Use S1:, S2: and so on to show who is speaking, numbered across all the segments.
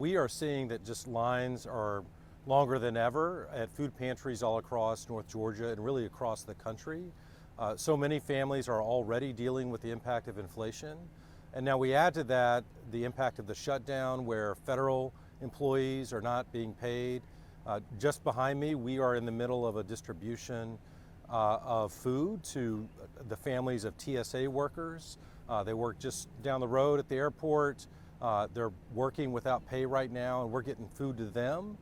S1: We are seeing that just lines are longer than ever at food pantries all across North Georgia and really across the country. So many families are already dealing with the impact of inflation. And now we add to that the impact of the shutdown where federal employees are not being paid. Just behind me, we are in the middle of a distribution of food to the families of TSA workers. They work just down the road at the airport. They're working without pay right now, and we're getting food to them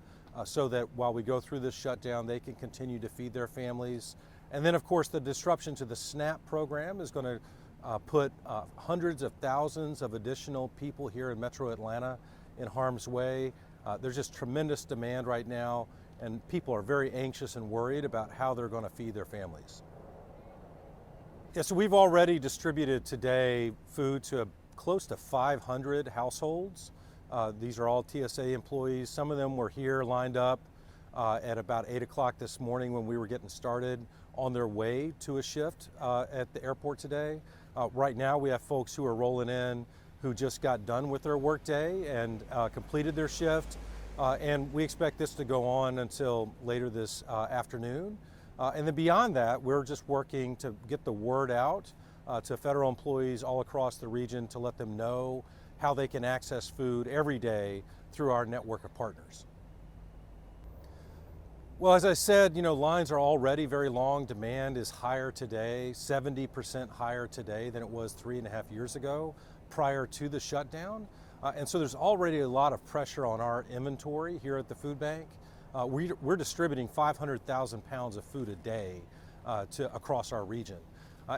S1: so that while we go through this shutdown, they can continue to feed their families. And then, of course, the disruption to the SNAP program is going to put hundreds of thousands of additional people here in Metro Atlanta in harm's way. There's just tremendous demand right now, and people are very anxious and worried about how they're going to feed their families. Yeah, so we've already distributed today food to close to 500 households. These are all TSA employees. Some of them were here lined up at about 8 o'clock this morning when we were getting started on their way to a shift at the airport today. Right now we have folks who are rolling in who just got done with their workday and completed their shift. And we expect this to go on until later this afternoon. And then beyond that, we're just working to get the word out to federal employees all across the region to let them know how they can access food every day through our network of partners. Well, as I said, lines are already very long. Demand is higher today, 70% higher today than it was 3.5 years ago prior to the shutdown. And so there's already a lot of pressure on our inventory here at the food bank. We're distributing 500,000 pounds of food a day across our region.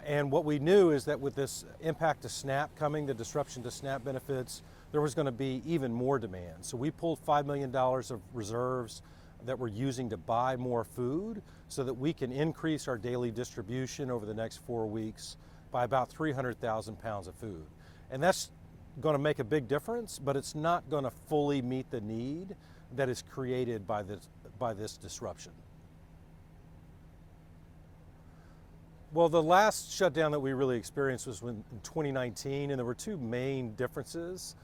S1: And what we knew is that with this impact to SNAP coming, the disruption to SNAP benefits, there was going to be even more demand. So we pulled $5 million of reserves that we're using to buy more food so that we can increase our daily distribution over the next 4 weeks by about 300,000 pounds of food. And that's going to make a big difference, but it's not going to fully meet the need that is created by this disruption. Well, the last shutdown that we really experienced was in 2019, and there were two main differences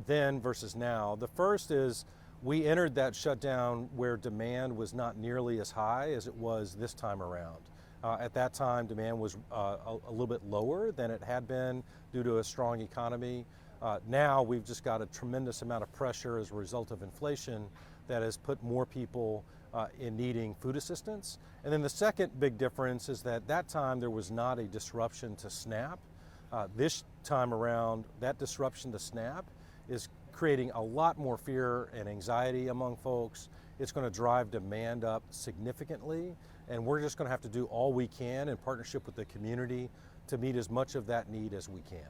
S1: then versus now. The first is we entered that shutdown where demand was not nearly as high as it was this time around. At that time, demand was a little bit lower than it had been due to a strong economy. Now we've just got a tremendous amount of pressure as a result of inflation that has put more people in needing food assistance. And then the second big difference is that time there was not a disruption to SNAP. This time around, that disruption to SNAP is creating a lot more fear and anxiety among folks. It's going to drive demand up significantly, and we're just going to have to do all we can in partnership with the community to meet as much of that need as we can.